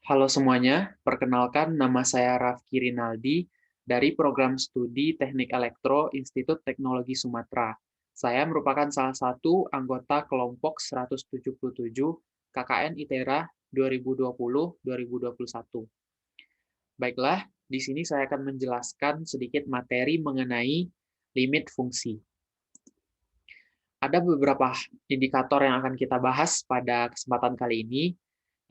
Halo semuanya, perkenalkan nama saya Rafki Rinaldi dari Program Studi Teknik Elektro Institut Teknologi Sumatera. Saya merupakan salah satu anggota kelompok 177 KKN ITERA 2020-2021. Baiklah, di sini saya akan menjelaskan sedikit materi mengenai limit fungsi. Ada beberapa indikator yang akan kita bahas pada kesempatan kali ini.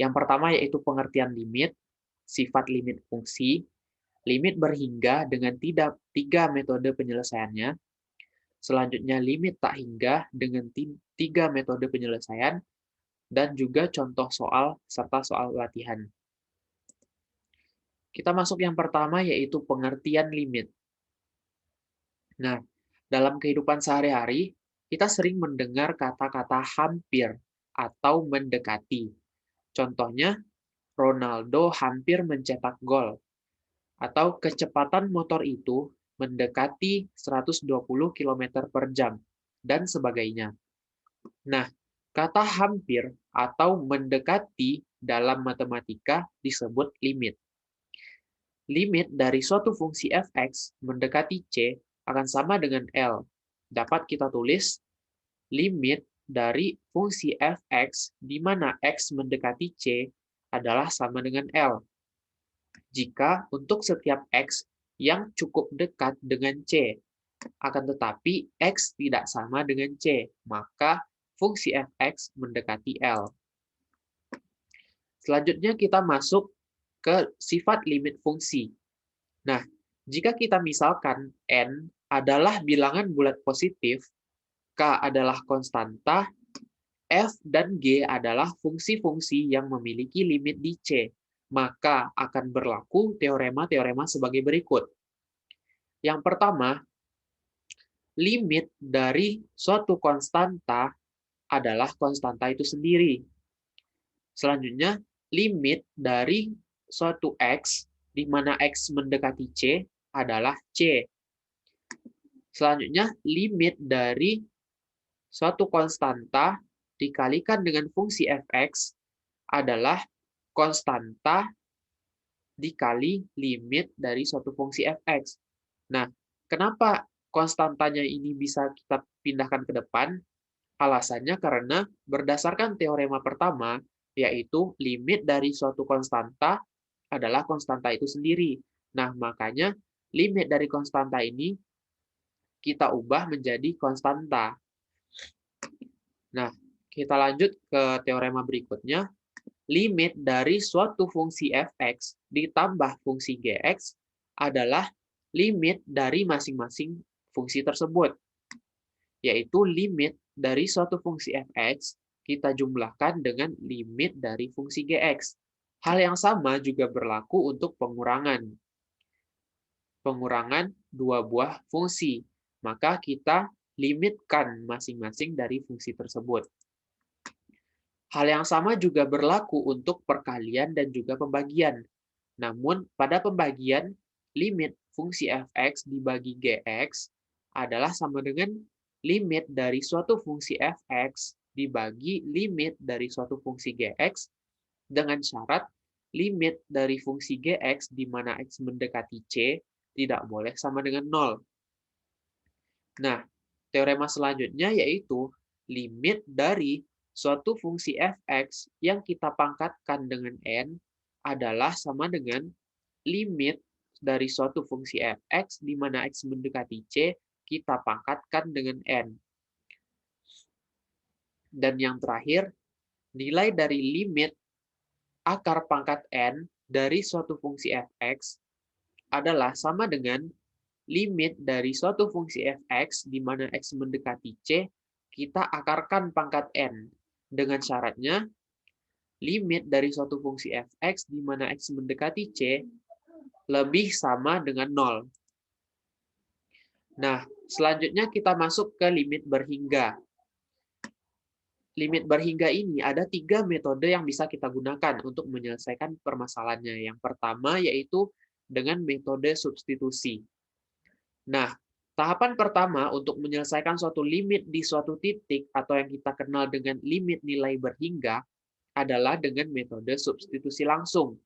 Yang pertama yaitu pengertian limit, sifat limit fungsi, limit berhingga dengan tiga metode penyelesaiannya, selanjutnya limit tak hingga dengan tiga metode penyelesaian, dan juga contoh soal serta soal latihan. Kita masuk yang pertama yaitu pengertian limit. Nah, dalam kehidupan sehari-hari, kita sering mendengar kata-kata hampir atau mendekati. Contohnya, Ronaldo hampir mencetak gol, atau kecepatan motor itu mendekati 120 km per jam, dan sebagainya. Nah, kata hampir atau mendekati dalam matematika disebut limit. Limit dari suatu fungsi f(x) mendekati c akan sama dengan L. Dapat kita tulis limit dari fungsi f(x) di mana x mendekati c adalah sama dengan L. Jika untuk setiap x yang cukup dekat dengan c, akan tetapi x tidak sama dengan c, maka fungsi f(x) mendekati L. Selanjutnya kita masuk ke sifat limit fungsi. Nah, jika kita misalkan n adalah bilangan bulat positif, k adalah konstanta, f dan g adalah fungsi-fungsi yang memiliki limit di c, maka akan berlaku teorema-teorema sebagai berikut. Yang pertama, limit dari suatu konstanta adalah konstanta itu sendiri. Selanjutnya, limit dari suatu x, di mana x mendekati c, adalah c. Selanjutnya, limit dari suatu konstanta dikalikan dengan fungsi f(x) adalah konstanta dikali limit dari suatu fungsi f(x). Nah, kenapa konstantanya ini bisa kita pindahkan ke depan? Alasannya karena berdasarkan teorema pertama, yaitu limit dari suatu konstanta adalah konstanta itu sendiri. Nah, makanya limit dari konstanta ini kita ubah menjadi konstanta. Nah, kita lanjut ke teorema berikutnya. Limit dari suatu fungsi f(x) ditambah fungsi gx adalah limit dari masing-masing fungsi tersebut, yaitu limit dari suatu fungsi f(x) kita jumlahkan dengan limit dari fungsi gx. Hal yang sama juga berlaku untuk pengurangan. Pengurangan dua buah fungsi, maka kita limitkan masing-masing dari fungsi tersebut. Hal yang sama juga berlaku untuk perkalian dan juga pembagian. Namun, pada pembagian, limit fungsi f(x) dibagi gx adalah sama dengan limit dari suatu fungsi f(x) dibagi limit dari suatu fungsi gx dengan syarat limit dari fungsi gx di mana x mendekati c tidak boleh sama dengan 0. Nah, teorema selanjutnya yaitu limit dari suatu fungsi f(x) yang kita pangkatkan dengan n adalah sama dengan limit dari suatu fungsi f(x) di mana x mendekati c kita pangkatkan dengan n. Dan yang terakhir, nilai dari limit akar pangkat n dari suatu fungsi f(x) adalah sama dengan limit dari suatu fungsi f(x) di mana x mendekati c kita akarkan pangkat n. Dengan syaratnya, limit dari suatu fungsi f(x) di mana x mendekati c lebih sama dengan 0. Nah, selanjutnya kita masuk ke limit berhingga. Limit berhingga ini ada 3 metode yang bisa kita gunakan untuk menyelesaikan permasalahannya. Yang pertama yaitu dengan metode substitusi. Nah, tahapan pertama untuk menyelesaikan suatu limit di suatu titik atau yang kita kenal dengan limit nilai berhingga adalah dengan metode substitusi langsung.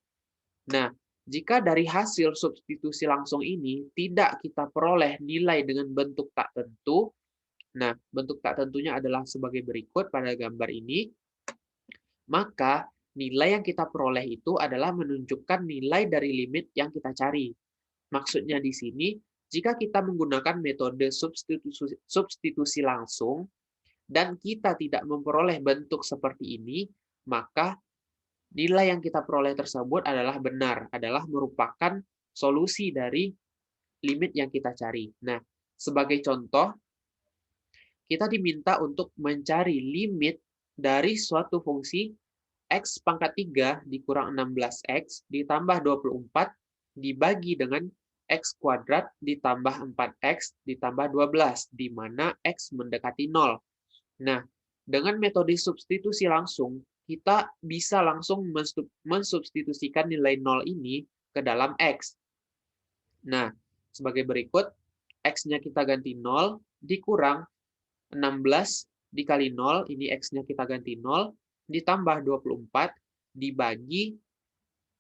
Nah, jika dari hasil substitusi langsung ini tidak kita peroleh nilai dengan bentuk tak tentu, nah, bentuk tak tentunya adalah sebagai berikut pada gambar ini, maka nilai yang kita peroleh itu adalah menunjukkan nilai dari limit yang kita cari. Maksudnya di sini, jika kita menggunakan metode substitusi langsung dan kita tidak memperoleh bentuk seperti ini, maka nilai yang kita peroleh tersebut adalah benar, adalah merupakan solusi dari limit yang kita cari. Nah, sebagai contoh, kita diminta untuk mencari limit dari suatu fungsi X pangkat 3 dikurang 16X ditambah 24 dibagi dengan X kuadrat ditambah 4X ditambah 12, di mana X mendekati 0. Nah, dengan metode substitusi langsung, kita bisa langsung mensubstitusikan nilai 0 ini ke dalam X. Nah, sebagai berikut, X-nya kita ganti 0, dikurang 16 dikali 0, ini X-nya kita ganti 0, ditambah 24, dibagi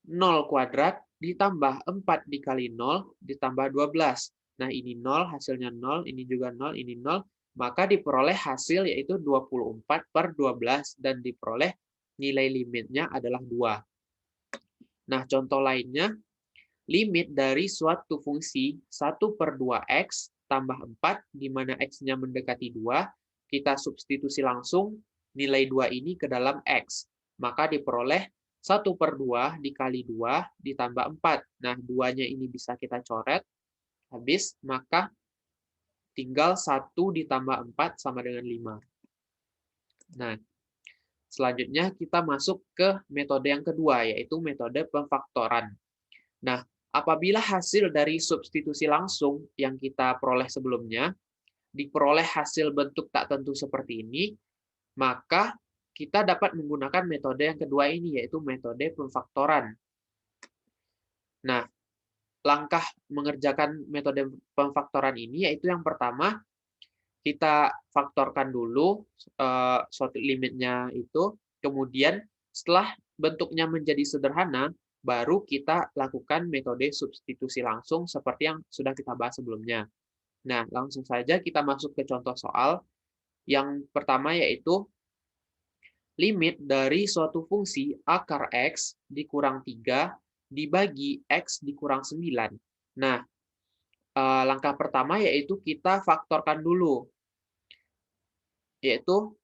0 kuadrat, ditambah 4 dikali 0, ditambah 12. Nah, ini 0, hasilnya 0, ini juga 0, ini 0, maka diperoleh hasil yaitu 24/12, dan diperoleh nilai limitnya adalah 2. Nah, contoh lainnya, limit dari suatu fungsi 1/2x tambah 4, di mana x-nya mendekati 2, kita substitusi langsung nilai 2 ini ke dalam x. Maka diperoleh 1/2 dikali 2 ditambah 4. Nah, 2-nya ini bisa kita coret, habis, maka tinggal 1 ditambah 4 sama dengan 5. Nah, selanjutnya kita masuk ke metode yang kedua, yaitu metode pemfaktoran. Nah, apabila hasil dari substitusi langsung yang kita peroleh sebelumnya diperoleh hasil bentuk tak tentu seperti ini, maka kita dapat menggunakan metode yang kedua ini, yaitu metode pemfaktoran. Nah, langkah mengerjakan metode pemfaktoran ini yaitu yang pertama, kita faktorkan dulu suatu limitnya itu, kemudian setelah bentuknya menjadi sederhana, baru kita lakukan metode substitusi langsung seperti yang sudah kita bahas sebelumnya. Nah, langsung saja kita masuk ke contoh soal. Yang pertama yaitu limit dari suatu fungsi akar X dikurang 3 dibagi X dikurang 9. Nah, langkah pertama yaitu kita faktorkan dulu, yaitu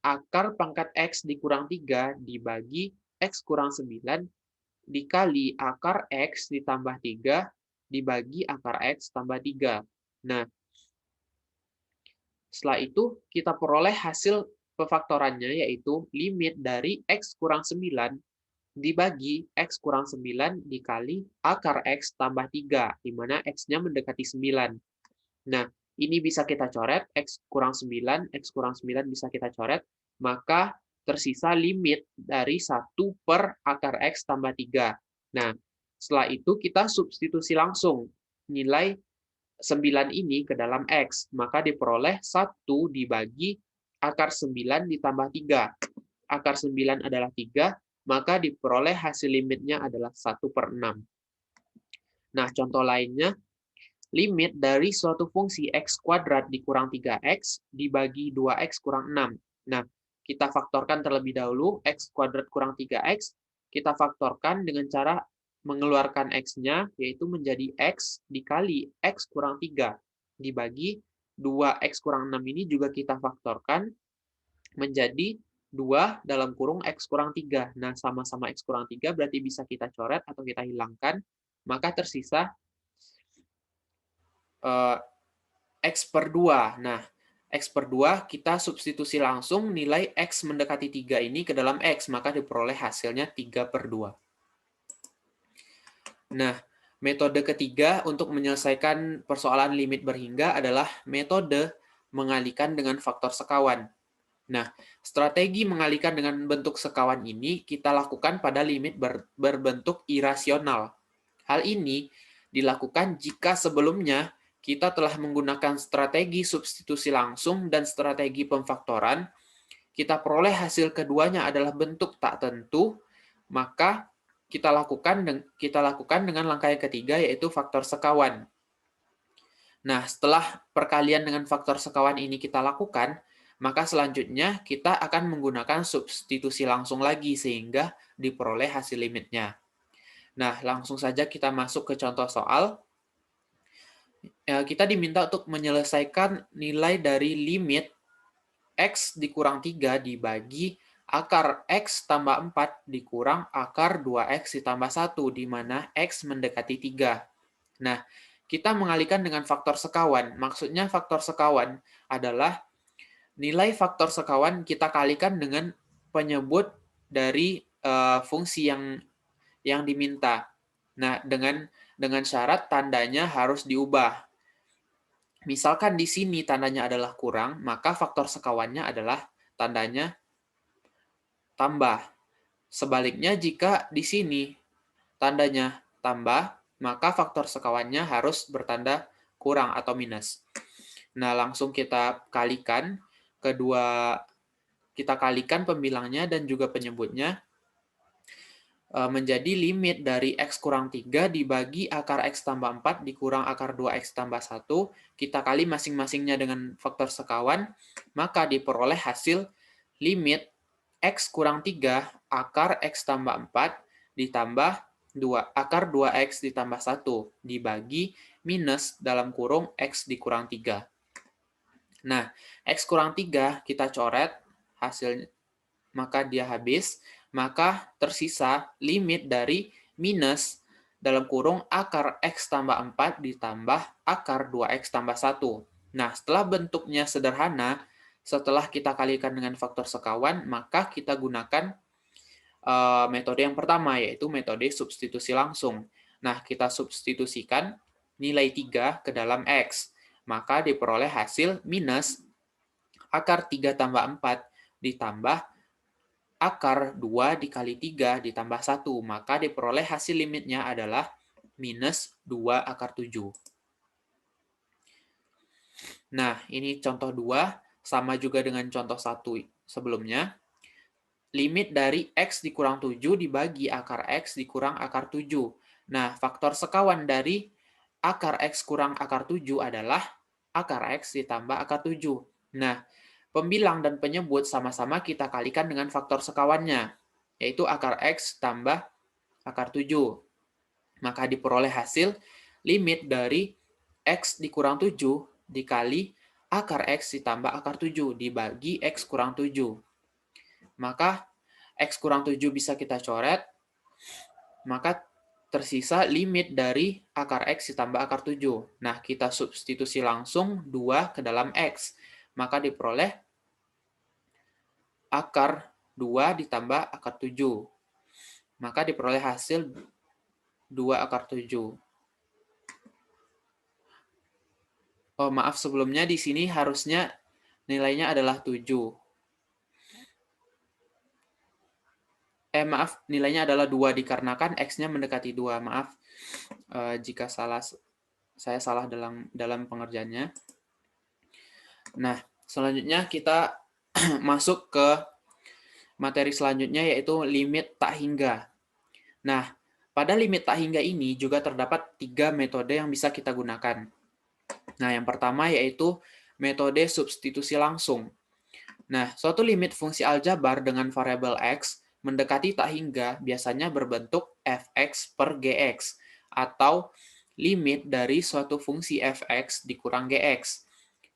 akar pangkat X dikurang 3 dibagi X kurang 9 dikali akar X ditambah 3 dibagi akar X tambah 3. Nah, setelah itu kita peroleh hasil pemfaktorannya, yaitu limit dari X kurang 9 dibagi X kurang 9 dikali akar X tambah 3, di mana X-nya mendekati 9. Nah, ini bisa kita coret, X kurang 9 bisa kita coret, maka tersisa limit dari 1 per akar X tambah 3. Nah, setelah itu kita substitusi langsung nilai 9 ini ke dalam X, maka diperoleh 1 dibagi akar 9 ditambah 3. Akar 9 adalah 3, maka diperoleh hasil limitnya adalah 1/6. Nah, contoh lainnya, limit dari suatu fungsi x kuadrat dikurang 3x dibagi 2x kurang 6. Nah, kita faktorkan terlebih dahulu, x kuadrat kurang 3x, kita faktorkan dengan cara mengeluarkan x-nya, yaitu menjadi x dikali x kurang 3, dibagi 2x kurang 6 ini juga kita faktorkan menjadi 2 dalam kurung x kurang 3. Nah, sama-sama x kurang 3 berarti bisa kita coret atau kita hilangkan, maka tersisa X/2. Nah, X/2 kita substitusi langsung nilai X mendekati 3 ini ke dalam X, maka diperoleh hasilnya 3/2. Nah, metode ketiga untuk menyelesaikan persoalan limit berhingga adalah metode mengalihkan dengan faktor sekawan. Nah, strategi mengalihkan dengan bentuk sekawan ini kita lakukan pada limit berbentuk irasional. Hal ini dilakukan jika sebelumnya kita telah menggunakan strategi substitusi langsung dan strategi pemfaktoran, kita peroleh hasil keduanya adalah bentuk tak tentu, maka kita lakukan dengan langkah yang ketiga, yaitu faktor sekawan. Nah, setelah perkalian dengan faktor sekawan ini kita lakukan, maka selanjutnya kita akan menggunakan substitusi langsung lagi sehingga diperoleh hasil limitnya. Nah, langsung saja kita masuk ke contoh soal. Kita diminta untuk menyelesaikan nilai dari limit X dikurang 3 dibagi akar X tambah 4 dikurang akar 2X ditambah 1, di mana X mendekati 3. Nah, kita mengalihkan dengan faktor sekawan. Maksudnya faktor sekawan adalah nilai faktor sekawan kita kalikan dengan penyebut dari fungsi yang diminta. Nah, dengan syarat tandanya harus diubah. Misalkan di sini tandanya adalah kurang, maka faktor sekawannya adalah tandanya tambah. Sebaliknya, jika di sini tandanya tambah, maka faktor sekawannya harus bertanda kurang atau minus. Nah, langsung kita kalikan pembilangnya dan juga penyebutnya menjadi limit dari X kurang 3 dibagi akar X tambah 4 dikurang akar 2X tambah 1, kita kali masing-masingnya dengan faktor sekawan, maka diperoleh hasil limit X kurang 3 akar X tambah 4 ditambah akar 2X ditambah 1 dibagi minus dalam kurung X dikurang 3. Nah, X kurang 3 kita coret hasilnya, maka dia habis, maka tersisa limit dari minus dalam kurung akar X tambah 4 ditambah akar 2X tambah 1. Nah, setelah bentuknya sederhana, setelah kita kalikan dengan faktor sekawan, maka kita gunakan metode yang pertama, yaitu metode substitusi langsung. Nah, kita substitusikan nilai 3 ke dalam X, maka diperoleh hasil minus akar 3 tambah 4 ditambah akar 2 dikali 3 ditambah 1, maka diperoleh hasil limitnya adalah minus 2 akar 7. Nah, ini contoh 2, sama juga dengan contoh 1 sebelumnya. Limit dari X dikurang 7 dibagi akar X dikurang akar 7. Nah, faktor sekawan dari akar X kurang akar 7 adalah akar X ditambah akar 7. Nah, pembilang dan penyebut sama-sama kita kalikan dengan faktor sekawannya, yaitu akar X tambah akar 7. Maka diperoleh hasil limit dari X dikurang 7 dikali akar X ditambah akar 7 dibagi X kurang 7. Maka X kurang 7 bisa kita coret, maka tersisa limit dari akar X ditambah akar 7. Nah, kita substitusi langsung 2 ke dalam X. Maka diperoleh akar 2 ditambah akar 7. Maka diperoleh hasil 2 akar 7. Oh, maaf, sebelumnya di sini harusnya nilainya adalah 7. Maaf, nilainya adalah 2 dikarenakan X-nya mendekati 2. Maaf jika saya salah dalam pengerjaannya. Nah, selanjutnya kita masuk ke materi selanjutnya, yaitu limit tak hingga. Nah, pada limit tak hingga ini juga terdapat 3 metode yang bisa kita gunakan. Nah, yang pertama yaitu metode substitusi langsung. Nah, suatu limit fungsi aljabar dengan variabel X mendekati tak hingga biasanya berbentuk fx per gx, atau limit dari suatu fungsi fx dikurang gx.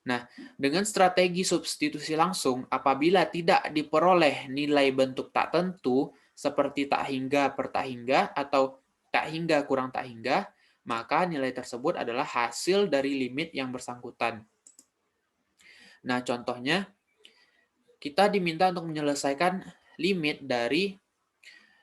Nah, dengan strategi substitusi langsung, apabila tidak diperoleh nilai bentuk tak tentu, seperti tak hingga per tak hingga, atau tak hingga kurang tak hingga, maka nilai tersebut adalah hasil dari limit yang bersangkutan. Nah, contohnya, kita diminta untuk menyelesaikan limit dari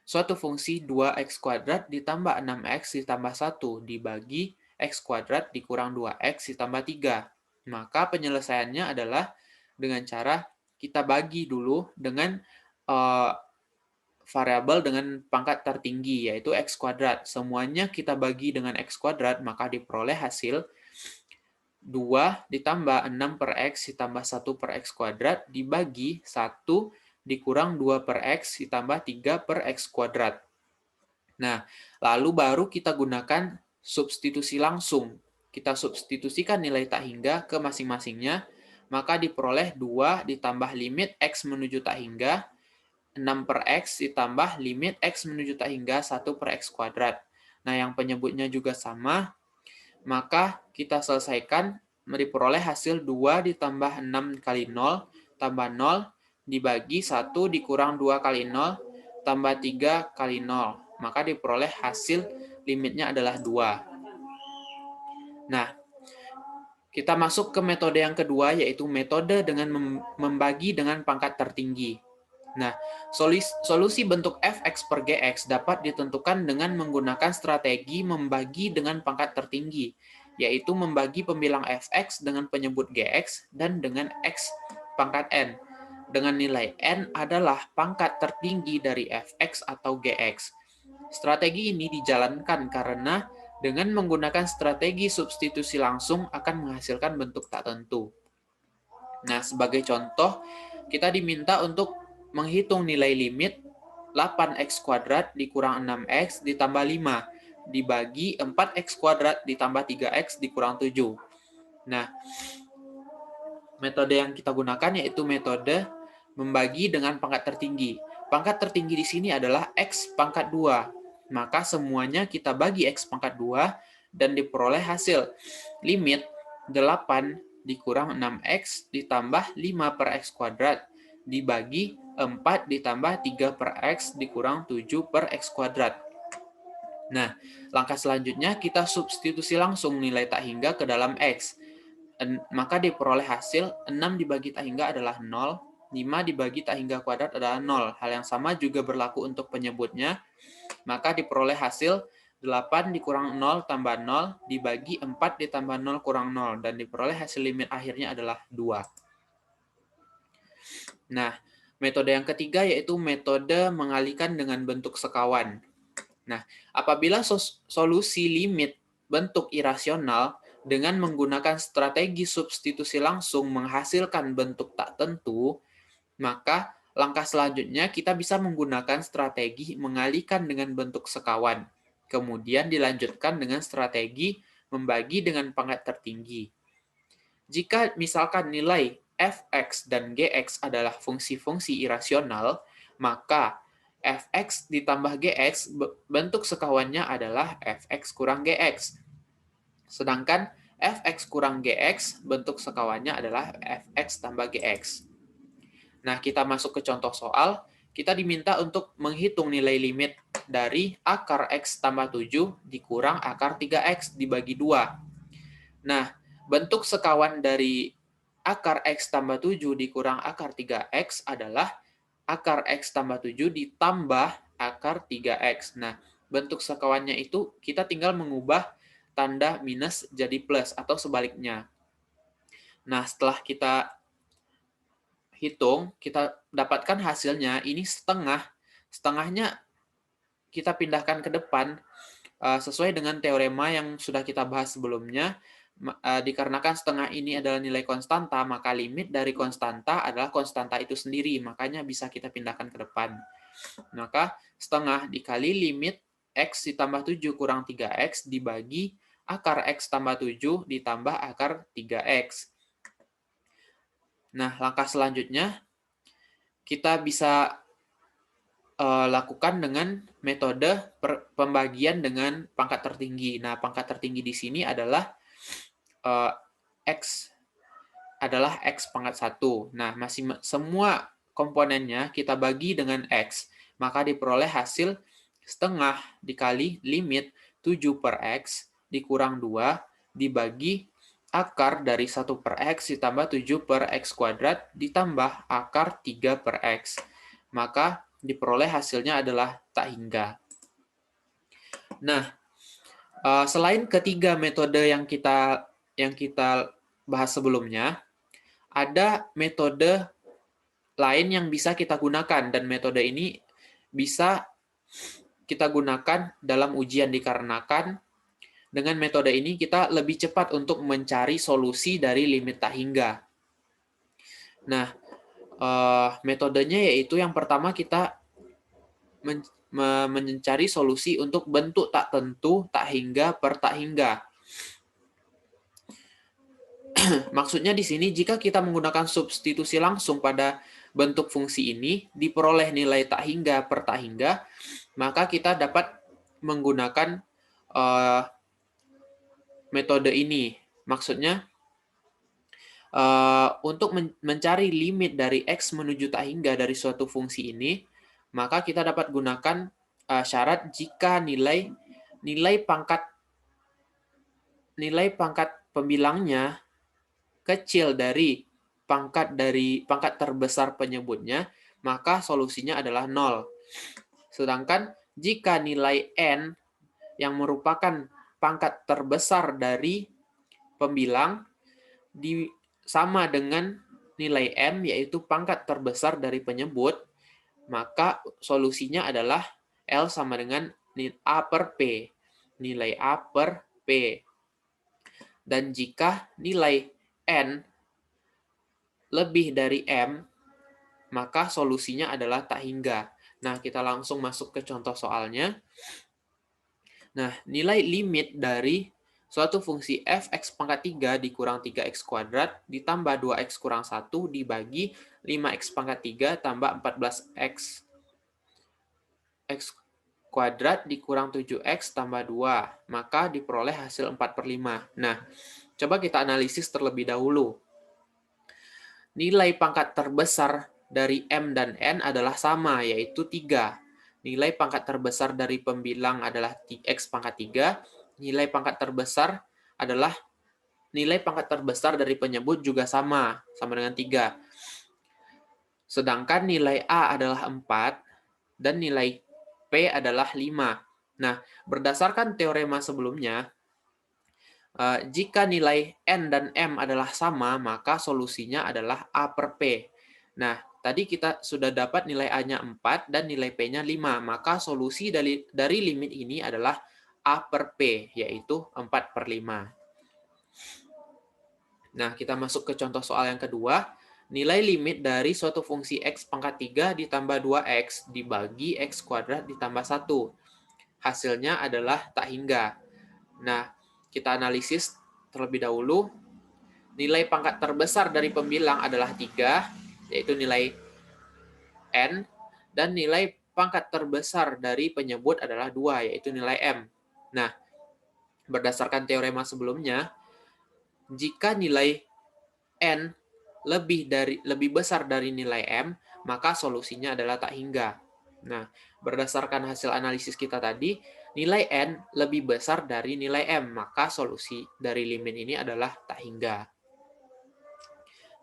suatu fungsi 2x kuadrat ditambah 6x ditambah 1 dibagi x kuadrat dikurang 2x ditambah 3. Maka penyelesaiannya adalah dengan cara kita bagi dulu dengan variabel dengan pangkat tertinggi, yaitu x kuadrat. Semuanya kita bagi dengan x kuadrat, maka diperoleh hasil 2 ditambah 6 per X ditambah 1 per X kuadrat dibagi 1 dikurang 2 per X ditambah 3 per X kuadrat. Nah, lalu baru kita gunakan substitusi langsung. Kita substitusikan nilai tak hingga ke masing-masingnya, maka diperoleh 2 ditambah limit X menuju tak hingga, 6 per X ditambah limit X menuju tak hingga 1 per X kuadrat. Nah, yang penyebutnya juga sama, maka kita selesaikan diperoleh hasil 2 ditambah 6 kali 0 tambah 0 dibagi 1 dikurang 2 kali 0 tambah 3 kali 0. Maka diperoleh hasil limitnya adalah 2. Nah, kita masuk ke metode yang kedua, yaitu metode dengan membagi dengan pangkat tertinggi. Nah, solusi bentuk fx per gx dapat ditentukan dengan menggunakan strategi membagi dengan pangkat tertinggi, yaitu membagi pembilang fx dengan penyebut gx dan dengan x pangkat n, dengan nilai n adalah pangkat tertinggi dari fx atau gx. Strategi ini dijalankan karena dengan menggunakan strategi substitusi langsung akan menghasilkan bentuk tak tentu. Nah, sebagai contoh, kita diminta untuk menghitung nilai limit 8x kuadrat dikurang 6x ditambah 5 dibagi 4x kuadrat ditambah 3x dikurang 7. Nah, metode yang kita gunakan yaitu metode membagi dengan pangkat tertinggi. Pangkat tertinggi di sini adalah x pangkat 2. Maka semuanya kita bagi x pangkat 2 dan diperoleh hasil limit 8 dikurang 6x ditambah 5 per x kuadrat dibagi 4 ditambah 3 per x dikurang 7 per x kuadrat. Nah, langkah selanjutnya kita substitusi langsung nilai tak hingga ke dalam x. Maka diperoleh hasil 6 dibagi tak hingga adalah 0, 5 dibagi tak hingga kuadrat adalah 0. Hal yang sama juga berlaku untuk penyebutnya. Maka diperoleh hasil 8 dikurang 0 tambah 0 dibagi 4 ditambah 0 kurang 0. Dan diperoleh hasil limit akhirnya adalah 2. Nah, metode yang ketiga yaitu metode mengalihkan dengan bentuk sekawan. Nah, apabila solusi limit bentuk irasional dengan menggunakan strategi substitusi langsung menghasilkan bentuk tak tentu, maka langkah selanjutnya kita bisa menggunakan strategi mengalihkan dengan bentuk sekawan. Kemudian dilanjutkan dengan strategi membagi dengan pangkat tertinggi. Jika misalkan nilai fx dan gx adalah fungsi-fungsi irasional, maka fx ditambah gx bentuk sekawannya adalah fx kurang gx. Sedangkan fx kurang gx bentuk sekawannya adalah fx tambah gx. Nah, kita masuk ke contoh soal. Kita diminta untuk menghitung nilai limit dari akar x tambah 7 dikurang akar 3x dibagi 2. Nah, bentuk sekawan dari akar x tambah 7 dikurang akar 3x adalah akar x tambah 7 ditambah akar 3x. Nah, bentuk sekawannya itu kita tinggal mengubah tanda minus jadi plus atau sebaliknya. Nah, setelah kita hitung, kita dapatkan hasilnya, ini setengah. Setengahnya kita pindahkan ke depan sesuai dengan teorema yang sudah kita bahas sebelumnya. Dikarenakan setengah ini adalah nilai konstanta, maka limit dari konstanta adalah konstanta itu sendiri, makanya bisa kita pindahkan ke depan. Maka setengah dikali limit x ditambah 7 kurang 3x dibagi akar x tambah 7 ditambah akar 3x. Nah, langkah selanjutnya kita bisa lakukan dengan metode pembagian dengan pangkat tertinggi. Nah, pangkat tertinggi di sini adalah X adalah X pangkat 1. Nah, semua komponennya kita bagi dengan X. Maka diperoleh hasil setengah dikali limit 7 per X dikurang 2 dibagi akar dari 1 per X ditambah 7 per X kuadrat ditambah akar 3 per X. Maka diperoleh hasilnya adalah tak hingga. Nah, selain ketiga metode yang kita bahas sebelumnya, ada metode lain yang bisa kita gunakan, dan metode ini bisa kita gunakan dalam ujian dikarenakan Dengan metode ini kita lebih cepat untuk mencari solusi dari limit tak hingga. Nah, metodenya yaitu yang pertama kita mencari solusi untuk bentuk tak tentu, tak hingga, per tak hingga. Maksudnya di sini jika kita menggunakan substitusi langsung pada bentuk fungsi ini, diperoleh nilai tak hingga per tak hingga, maka kita dapat menggunakan metode ini. Maksudnya untuk mencari limit dari x menuju tak hingga dari suatu fungsi ini, maka kita dapat gunakan syarat jika nilai pangkat pembilangnya kecil dari pangkat terbesar penyebutnya, maka solusinya adalah 0. Sedangkan jika nilai n yang merupakan pangkat terbesar dari pembilang sama dengan nilai m, yaitu pangkat terbesar dari penyebut, maka solusinya adalah L sama dengan A per P. Nilai A per P. Dan jika nilai N lebih dari M, maka solusinya adalah tak hingga. Nah, kita langsung masuk ke contoh soalnya. Nah, nilai limit dari suatu fungsi f(x pangkat 3) dikurang 3x kuadrat ditambah 2x kurang 1 dibagi 5x pangkat 3 tambah 14x x kuadrat dikurang 7x tambah 2. Maka diperoleh hasil 4/5. Nah, coba kita analisis terlebih dahulu. Nilai pangkat terbesar dari M dan N adalah sama, yaitu 3. Nilai pangkat terbesar dari pembilang adalah x pangkat 3. Nilai pangkat terbesar dari penyebut juga sama dengan 3. Sedangkan nilai A adalah 4 dan nilai P adalah 5. Nah, berdasarkan teorema sebelumnya, jika nilai N dan M adalah sama, maka solusinya adalah A per P. Nah, tadi kita sudah dapat nilai A-nya 4 dan nilai P-nya 5. Maka solusi dari limit ini adalah A per P, yaitu 4/5. Nah, kita masuk ke contoh soal yang kedua. Nilai limit dari suatu fungsi x pangkat 3 ditambah 2x dibagi x kuadrat ditambah 1. Hasilnya adalah tak hingga. Nah, kita analisis terlebih dahulu. Nilai pangkat terbesar dari pembilang adalah 3, yaitu nilai n, dan nilai pangkat terbesar dari penyebut adalah 2, yaitu nilai m. Nah, berdasarkan teorema sebelumnya, jika nilai n lebih besar dari nilai m, maka solusinya adalah tak hingga. Nah, berdasarkan hasil analisis kita tadi, nilai n lebih besar dari nilai m, maka solusi dari limit ini adalah tak hingga.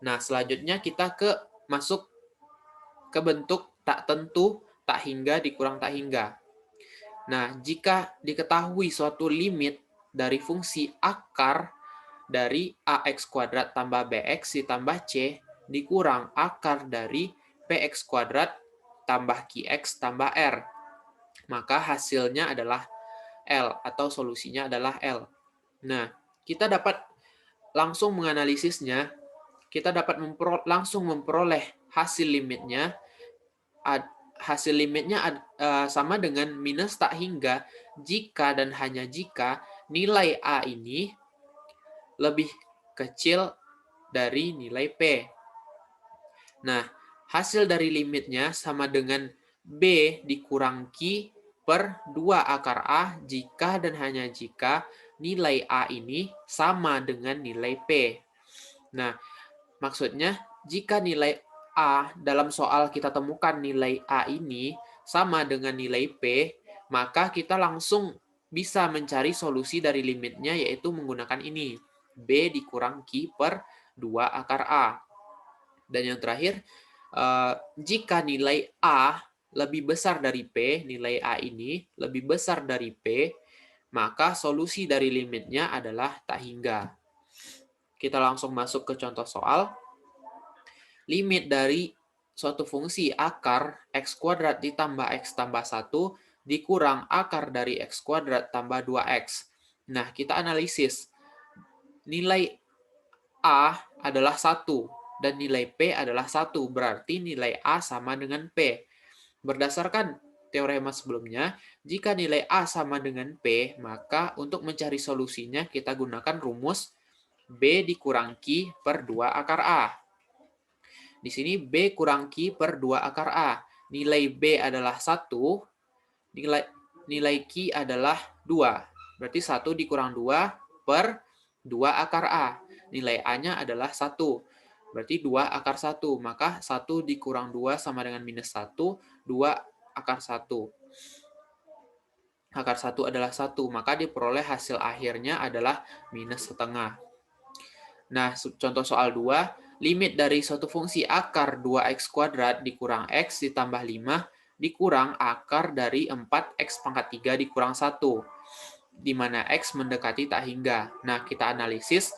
Nah, selanjutnya kita masuk ke bentuk tak tentu, tak hingga dikurang tak hingga. Nah, jika diketahui suatu limit dari fungsi akar dari ax kuadrat tambah bx ditambah c dikurang akar dari px kuadrat tambah qx tambah r, maka hasilnya adalah L atau solusinya adalah L. Nah, kita dapat langsung menganalisisnya, kita dapat langsung memperoleh hasil limitnya. Hasil limitnya sama dengan minus tak hingga jika dan hanya jika nilai A ini lebih kecil dari nilai P. Nah, hasil dari limitnya sama dengan B dikurang Q per 2 akar A jika dan hanya jika nilai A ini sama dengan nilai P. Nah, maksudnya jika nilai A dalam soal kita temukan nilai A ini sama dengan nilai P, maka kita langsung bisa mencari solusi dari limitnya, yaitu menggunakan ini. B dikurang Q per 2 akar A. Dan yang terakhir, jika nilai A lebih besar dari P, nilai A ini lebih besar dari P, maka solusi dari limitnya adalah tak hingga. Kita langsung masuk ke contoh soal. Limit dari suatu fungsi akar x kuadrat ditambah x tambah 1 dikurang akar dari x kuadrat tambah 2x. Nah, kita analisis. Nilai A adalah 1 dan nilai P adalah 1. Berarti nilai A sama dengan P. Berdasarkan teorema sebelumnya, jika nilai A sama dengan P, maka untuk mencari solusinya kita gunakan rumus B dikurang Q per 2 akar A. Di sini B kurang Q per 2 akar A. Nilai B adalah 1, nilai Q adalah 2. Berarti 1 dikurang 2 per 2 akar A. Nilai A-nya adalah 1. Berarti 2 akar 1. Maka 1 dikurang 2 sama dengan minus 1. 2 akar 1. Akar 1 adalah 1. Maka diperoleh hasil akhirnya adalah minus setengah. Nah, contoh soal 2. Limit dari suatu fungsi akar 2x kuadrat dikurang x ditambah 5 dikurang akar dari 4x pangkat 3 dikurang 1. Di mana X mendekati tak hingga. Nah, kita analisis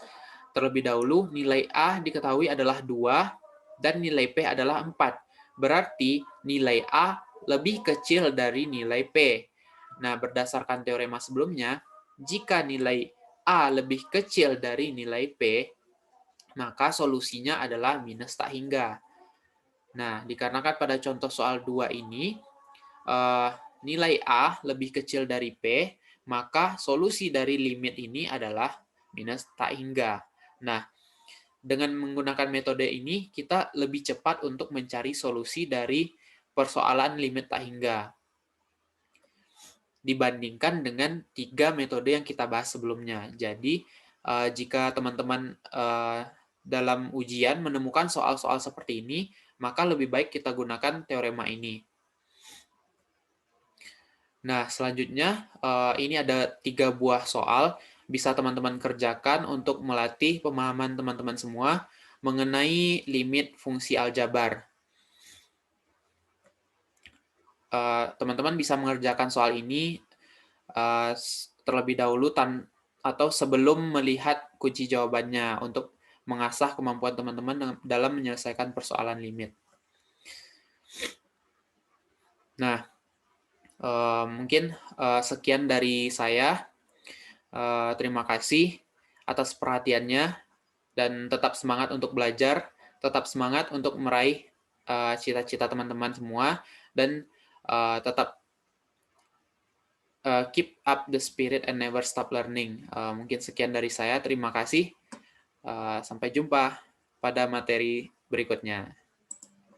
terlebih dahulu. Nilai A diketahui adalah 2 dan nilai P adalah 4. Berarti nilai A lebih kecil dari nilai P. Nah, berdasarkan teorema sebelumnya, jika nilai A lebih kecil dari nilai P, maka solusinya adalah minus tak hingga. Nah, dikarenakan pada contoh soal 2 ini, nilai A lebih kecil dari P, maka solusi dari limit ini adalah minus tak hingga. Nah, dengan menggunakan metode ini, kita lebih cepat untuk mencari solusi dari persoalan limit tak hingga dibandingkan dengan 3 metode yang kita bahas sebelumnya. Jadi, jika teman-teman dalam ujian menemukan soal-soal seperti ini, maka lebih baik kita gunakan teorema ini. Nah, selanjutnya ini ada 3 buah soal bisa teman-teman kerjakan untuk melatih pemahaman teman-teman semua mengenai limit fungsi aljabar. Teman-teman bisa mengerjakan soal ini terlebih dahulu atau sebelum melihat kunci jawabannya untuk mengasah kemampuan teman-teman dalam menyelesaikan persoalan limit. Nah, mungkin sekian dari saya. Terima kasih atas perhatiannya dan tetap semangat untuk belajar, tetap semangat untuk meraih cita-cita teman-teman semua, dan tetap keep up the spirit and never stop learning. Mungkin sekian dari saya. Terima kasih. Sampai jumpa pada materi berikutnya.